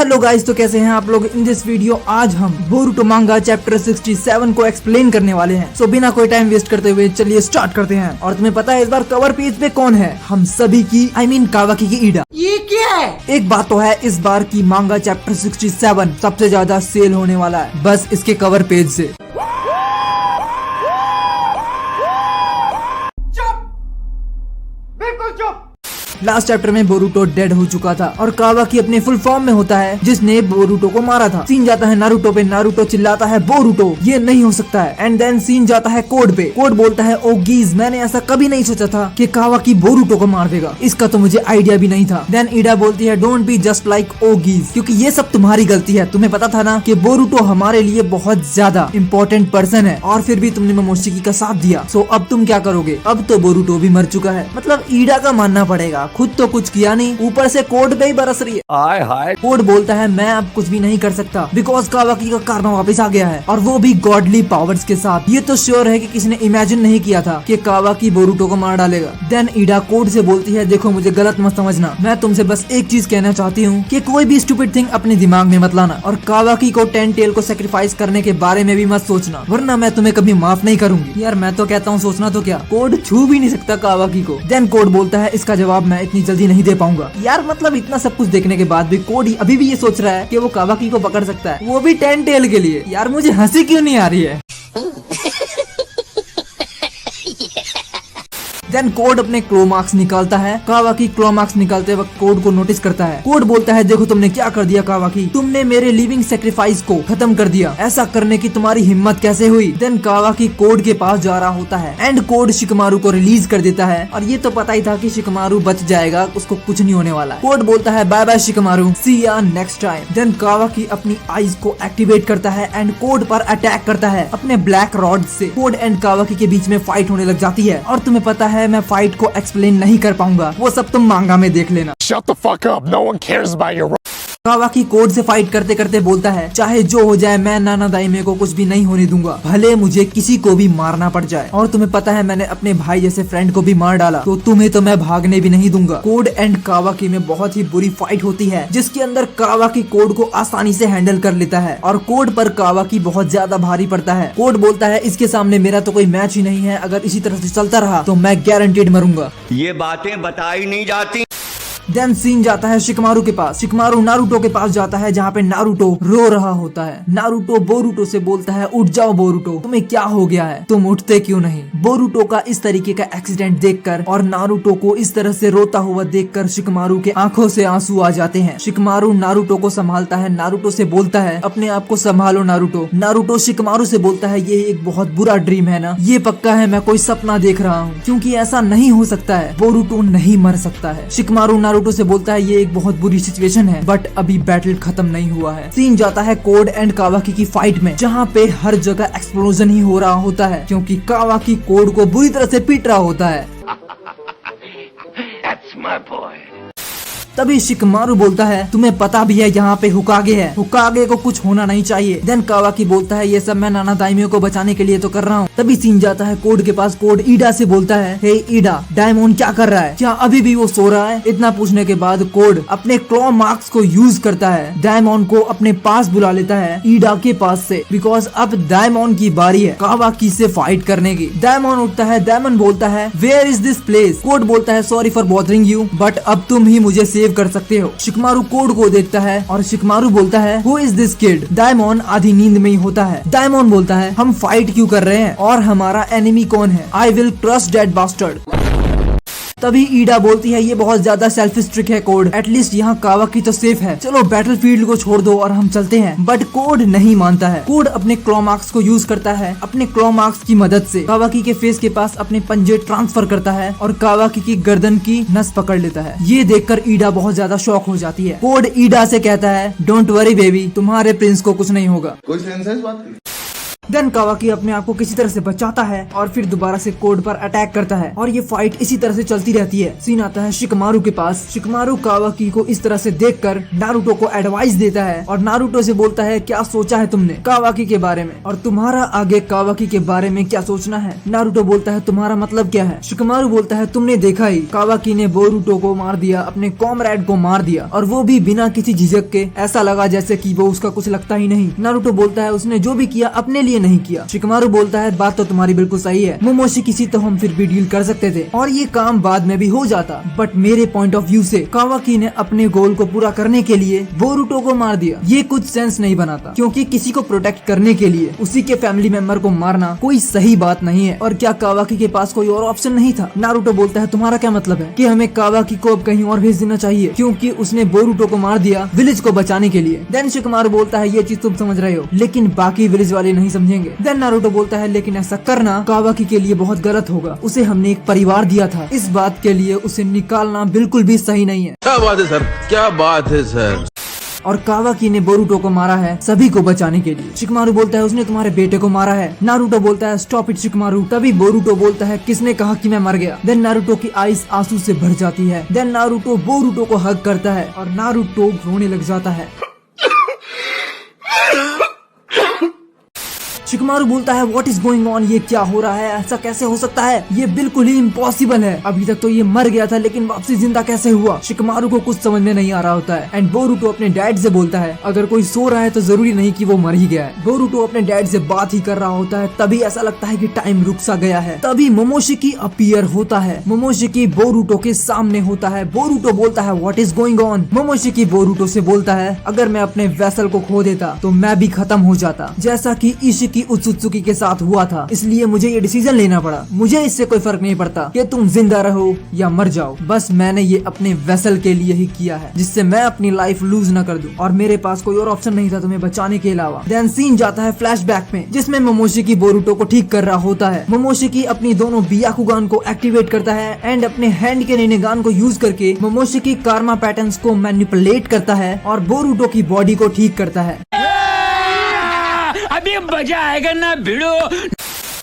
Hello guys, तो कैसे हैं आप लोग। इन दिस वीडियो आज हम बोरुटो मांगा चैप्टर 67 को एक्सप्लेन करने वाले हैं। सो बिना कोई टाइम वेस्ट करते हुए चलिए स्टार्ट करते हैं। और तुम्हें पता है इस बार कवर पेज पे कौन है? हम सभी की कावाकी की ईडा। ये क्या है? एक बात तो है, इस बार की मांगा चैप्टर 67 सबसे ज्यादा सेल होने वाला है, बस इसके कवर पेज से। लास्ट चैप्टर में बोरुटो डेड हो चुका था और कावाकी अपने फुल फॉर्म में होता है जिसने बोरुटो को मारा था। सीन जाता है नारुतो पे, नारुतो चिल्लाता है बोरुटो ये नहीं हो सकता है। एंड देन सीन जाता है कोड पे, कोड बोलता है ओ गीज, मैंने ऐसा कभी नहीं सोचा था कि कावाकी बोरुटो को मार देगा, इसका तो मुझे आइडिया भी नहीं था। देन ईडा बोलती है don't be just like OGs, क्योंकि ये सब तुम्हारी गलती है। तुम्हें पता था ना कि बोरुटो हमारे लिए बहुत ज्यादा इम्पोर्टेंट पर्सन है और फिर भी तुमने मोमोशिकी का साथ दिया। सो अब तुम क्या करोगे? अब तो बोरुटो भी मर चुका है। मतलब ईडा का मानना पड़ेगा, खुद तो कुछ किया नहीं, ऊपर से कोड पे ही बरस रही है। आय हाय। कोड बोलता है मैं अब कुछ भी नहीं कर सकता बिकॉज कावाकी का कार्मा वापस आ गया है और वो भी गॉडली पावर्स के साथ। ये तो श्योर है कि किसी ने इमेजिन नहीं किया था कि कावाकी बोरुटो को मार डालेगा। देन ईडा कोड से बोलती है देखो मुझे गलत मत समझना, मैं तुमसे बस एक चीज कहना चाहती हूँ कि कोई भी स्टूपिड थिंग अपने दिमाग में मत लाना और कावाकी को 10 टेल को सेक्रीफाइस करने के बारे में भी मत सोचना, वरना मैं तुम्हें कभी माफ नहीं करूंगी। यार मैं तो कहता हूँ सोचना तो क्या, कोड छू भी नहीं सकता कावाकी को। देन कोड बोलता है इसका जवाब मैं इतनी जल्दी नहीं दे पाऊंगा। यार मतलब इतना सब कुछ देखने के बाद भी कोड अभी भी ये सोच रहा है कि वो कावाकी को पकड़ सकता है, वो भी 10 टेल के लिए। यार मुझे हंसी क्यों नहीं आ रही है? देन कोड अपने क्लो मार्क्स निकालता है। कावाकी क्लो मार्क्स निकालते वक्त कोड को नोटिस करता है। कोड बोलता है देखो तुमने क्या कर दिया कावाकी, तुमने मेरे लिविंग सेक्रीफाइस को खत्म कर दिया, ऐसा करने की तुम्हारी हिम्मत कैसे हुई? देन कावाकी कोड के पास जा रहा होता है एंड कोड शिकमारू को रिलीज कर देता है और ये तो पता ही था कि शिकमारू बच जाएगा, उसको कुछ नहीं होने वाला। कोड बोलता है बाय बाय शिकमारू, सी या नेक्स्ट टाइम। देन कावाकी अपनी आईज को एक्टिवेट करता है एंड कोड पर अटैक करता है अपने ब्लैक रॉड से। कोड एंड कावाकी के बीच में फाइट होने लग जाती है और तुम्हें पता है मैं फाइट को एक्सप्लेन नहीं कर पाऊंगा, वो सब तुम मांगा में देख लेना। Shut the fuck up. No one cares about your. कावाकी code से फाइट करते करते बोलता है चाहे जो हो जाए मैं नाना दाइमे को कुछ भी नहीं होने दूंगा, भले मुझे किसी को भी मारना पड़ जाए। और तुम्हें पता है मैंने अपने भाई जैसे फ्रेंड को भी मार डाला, तो तुम्हें तो मैं भागने भी नहीं दूंगा। कोड एंड कावाकी में बहुत ही बुरी फाइट होती है जिसके अंदर कावाकी कोड को आसानी से हैंडल कर लेता है और कोड पर कावाकी बहुत ज्यादा भारी पड़ता है। कोड बोलता है इसके सामने मेरा तो कोई मैच ही नहीं है, अगर इसी तरह से चलता रहा तो मैं गारंटीड मरूंगा। ये बातें बताई नहीं जाती। देन सीन जाता है शिकमारू के पास। शिकमारू नारुतो के पास जाता है जहाँ पे नारुतो रो रहा होता है। नारुतो बोरुटो से बोलता है उठ जाओ बोरुटो, तुम्हें क्या हो गया है, तुम उठते क्यों नहीं? बोरुटो का इस तरीके का एक्सीडेंट देखकर और नारुतो को इस तरह से रोता हुआ देखकर शिकमारू के आंखों से आंसू आ जाते हैं। शिकमारू नारुतो को संभालता है, नारुतो से बोलता है अपने आप को संभालो नारुतो। नारुतो शिकमारू से बोलता है ये एक बहुत बुरा ड्रीम है ना, ये पक्का है मैं कोई सपना देख रहा हूँ, क्योंकि ऐसा नहीं हो सकता है, बोरुटो नहीं मर सकता है। शिकमारू नारुतो से बोलता है ये एक बहुत बुरी सिचुएशन है बट अभी बैटल खत्म नहीं हुआ है। सीन जाता है कोड एंड कावाकी की फाइट में जहाँ पे हर जगह एक्सप्लोजन ही हो रहा होता है क्योंकि कावाकी कोड को बुरी तरह से पीट रहा होता है। That's my boy. तभी शिकमारू बोलता है तुम्हें पता भी है यहाँ पे हुकागे है, हुकागे को कुछ होना नहीं चाहिए। देन कावाकी बोलता है ये सब मैं नाना दाइमे को बचाने के लिए तो कर रहा हूँ। तभी सीन जाता है कोड के पास। कोड ईडा से बोलता है हे ईडा, डायमंड क्या कर रहा है, क्या अभी भी वो सो रहा है? इतना पूछने के बाद कोड अपने क्लॉ मार्क्स को यूज करता है, डायमंड को अपने पास बुला लेता है ईडा के पास से, बिकॉज अब डायमंड की बारी है कावाकी से फाइट करने की। डायमंड उठता है, डायमंड बोलता है where is this place? Code बोलता है sorry for bothering you but अब तुम ही मुझे सेव कर सकते हो। शिकमारू कोड को देखता है और शिकमारू बोलता है who is this kid? Diamond आधी नींद में ही होता है। डायमंड बोलता है हम फाइट क्यों कर रहे हैं और हमारा एनिमी कौन है? I will crush that bastard. तभी ईडा बोलती है ये बहुत ज्यादा सेल्फिश ट्रिक है कोड, एटलीस्ट यहाँ कावाकी तो सेफ है, चलो बैटलफील्ड को छोड़ दो और हम चलते हैं। बट कोड नहीं मानता है। कोड अपने क्लॉ मार्क्स को यूज करता है, अपने क्लॉ मार्क्स की मदद से कावाकी के फेस के पास अपने पंजे ट्रांसफर करता है और कावाकी की गर्दन की नस पकड़ लेता है। ये देखकर ईडा बहुत ज्यादा शॉक हो जाती है। कोड ईडा से कहता है डोंट वरी बेबी, तुम्हारे प्रिंस को कुछ नहीं होगा। कोई सेंस है इस बात की? देन कावाकी अपने आप को किसी तरह से बचाता है और फिर दोबारा से कोड पर अटैक करता है और ये फाइट इसी तरह से चलती रहती है। सीन आता है शिकमारू के पास। शिकमारू कावाकी को इस तरह से देखकर नारुतो को एडवाइस देता है और नारुतो से बोलता है क्या सोचा है तुमने कावाकी के बारे में और तुम्हारा आगे कावाकी के बारे में क्या सोचना है। नारुतो बोलता है तुम्हारा मतलब क्या है। शिकमारू बोलता है तुमने देखा ही कावाकी ने बोरुतो को मार दिया, अपने कॉमरेड को मार दिया और वो भी बिना किसी झिझक के। ऐसा लगा जैसे कि वो उसका कुछ लगता ही नहीं। नारुतो बोलता है उसने जो भी किया अपने लिए नहीं किया। शिकमारू बोलता है बात तो तुम्हारी बिल्कुल सही है मोमोशी किसी तो हम फिर भी डील कर सकते थे और ये काम बाद में भी हो जाता, बट मेरे पॉइंट ऑफ व्यू से कावाकी ने अपने गोल को पूरा करने के लिए बोरुतो को मार दिया। ये कुछ सेंस नहीं बनाता क्योंकि किसी को प्रोटेक्ट करने के लिए उसी के फैमिली मेंबर को मारना कोई सही बात नहीं है। और क्या कावाकी के पास कोई और ऑप्शन नहीं था। नारुतो बोलता है तुम्हारा क्या मतलब है कि हमें कावाकी को अब कहीं और भेज देना चाहिए क्योंकि उसने बोरुतो को मार दिया विलेज को बचाने के लिए। देन शिकमारू बोलता है ये चीज तुम समझ रहे हो लेकिन बाकी विलेज वाले नहीं समझेंगे। देन नारुतो बोलता है लेकिन ऐसा करना कावाकी के लिए बहुत गलत होगा, उसे हमने एक परिवार दिया था, इस बात के लिए उसे निकालना बिल्कुल भी सही नहीं है। क्या बात है सर, क्या बात है सर। और कावाकी ने बोरुतो को मारा है सभी को बचाने के लिए। शिकमारू बोलता है उसने तुम्हारे बेटे को मारा है। नारुतो बोलता है स्टॉप इट शिकमारू। तभी बोरुतो बोलता है किसने कहा कि मैं मर गया। देन नारुतो की आईज आंसू से भर जाती है। देन नारुतो बोरुतो को हग करता है और नारुतो रोने लग जाता है। शिकमारू बोलता है व्हाट इज गोइंग ऑन, ये क्या हो रहा है, ऐसा कैसे हो सकता है, ये बिल्कुल ही इम्पॉसिबल है। अभी तक तो ये मर गया था लेकिन वापसी जिंदा कैसे हुआ। शिकमारू को कुछ समझ में नहीं आ रहा होता है एंड बोरुतो अपने डैड से बोलता है अगर कोई सो रहा है तो जरूरी नहीं कि वो मर ही गया है। बोरुतो अपने डैड से बात ही कर रहा होता है तभी ऐसा लगता है कि टाइम रुक सा गया है। तभी मोमोशिकी अपीयर होता है। मोमोशिकी बोरुतो के सामने होता है। बोरुतो बोलता है what is going on. Momoshiki Boruto से बोलता है अगर मैं अपने वेसल को खो देता तो मैं भी खत्म हो जाता जैसा कि इशिकी उत्सुत्सुकी के साथ हुआ था, इसलिए मुझे ये डिसीजन लेना पड़ा। मुझे इससे कोई फर्क नहीं पड़ता कि तुम जिंदा रहो या मर जाओ, बस मैंने ये अपने वेसल के लिए ही किया है जिससे मैं अपनी लाइफ लूज न कर दूं और मेरे पास कोई और ऑप्शन नहीं था तुम्हें बचाने के अलावा। देन सीन जाता है फ्लैशबैक में जिसमें मोमोशिकी बोरुतो को ठीक कर रहा होता है। मोमोशिकी अपनी दोनों बियाकुगान को एक्टिवेट करता है एंड अपने हैंड के निनेगान को यूज करके मोमोशिकी कार्मा पैटर्न्स को मैनिपुलेट करता है और बोरुतो की बॉडी को ठीक करता है। अभी मजा आएगा ना भिड़ो।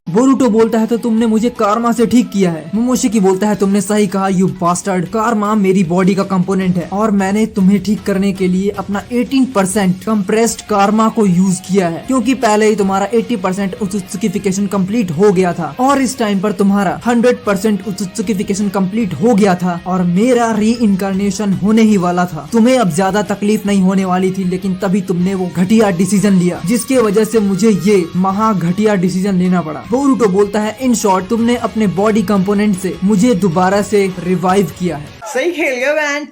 बोरुतो बोलता है तो तुमने मुझे कारमा से ठीक किया है। मोमोशिकी बोलता है तुमने सही कहा यू बास्टर्ड, कारमा मेरी बॉडी का कंपोनेंट है और मैंने तुम्हें ठीक करने के लिए अपना 18% कंप्रेस्ड कारमा को यूज किया है क्योंकि पहले ही तुम्हारा 80% उत्सुकिफिकेशन कंप्लीट हो गया था और इस टाइम पर तुम्हारा 100% उत्सुकिफिकेशन कंप्लीट हो गया था और मेरा री इनकारनेशन होने ही वाला था। तुम्हें अब ज्यादा तकलीफ नहीं होने वाली थी लेकिन तभी तुमने वो घटिया डिसीजन लिया जिसकी वजह से मुझे ये महा घटिया डिसीजन लेना पड़ा। बोरुतो बोलता है इन शॉर्ट तुमने अपने बॉडी कंपोनेंट से मुझे दोबारा से रिवाइव किया है। सही खेल गया मैन।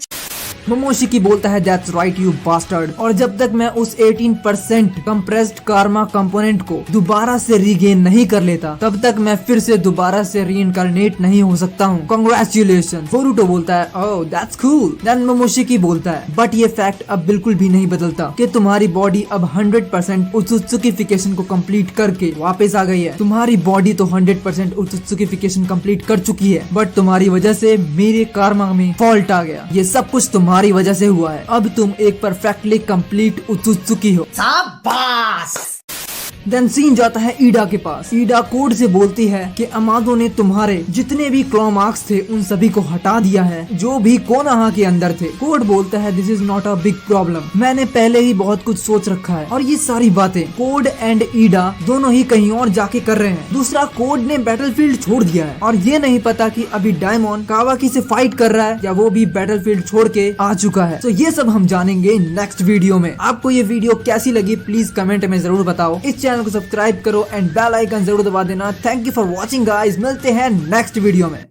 मोमोशिकी बोलता है दैट्स राइट यू बास्टर्ड और जब तक मैं उस 18% कंप्रेस्ड कारमा कंपोनेंट को दोबारा से रीगेन नहीं कर लेता तब तक मैं फिर से दोबारा से रीइंकारनेट नहीं हो सकता हूँ। कांग्रेचुलेशन। बोरुतो बोलता है oh that's cool. Then Momoshiki बोलता है बट ये फैक्ट अब बिल्कुल भी नहीं बदलता कि तुम्हारी बॉडी अब 100% उत्सुकिफिकेशन को कंप्लीट करके वापस आ गई है। तुम्हारी बॉडी तो 100% उत्सुकिफिकेशन कंप्लीट कर चुकी है बट तुम्हारी वजह से मेरे कारमा में फॉल्ट आ गया। ये सब कुछ तुम्हारी वजह से हुआ है। अब तुम एक परफेक्टली कंप्लीट उत्सुकी हो। शाबाश। देन सीन जाता है ईडा के पास। ईडा कोड से बोलती है कि अमादो ने तुम्हारे जितने भी क्लॉ मार्क्स थे उन सभी को हटा दिया है जो भी कोनोहा के अंदर थे। कोड बोलता है this is not a big problem, मैंने पहले ही बहुत कुछ सोच रखा है और ये सारी बातें कोड एंड ईडा दोनों ही कहीं और जाके कर रहे हैं। दूसरा कोड ने बैटलफील्ड छोड़ दिया है और ये नहीं पता कि अभी डायमंड कावाकी से फाइट कर रहा है या वो भी बैटलफील्ड छोड़ के आ चुका है। तो ये सब हम जानेंगे नेक्स्ट वीडियो में। आपको ये वीडियो कैसी लगी प्लीज कमेंट में जरूर बताओ। इस चैनल को सब्सक्राइब करो एंड बेल आइकन जरूर दबा देना। Thank you for watching guys, मिलते हैं नेक्स्ट वीडियो में।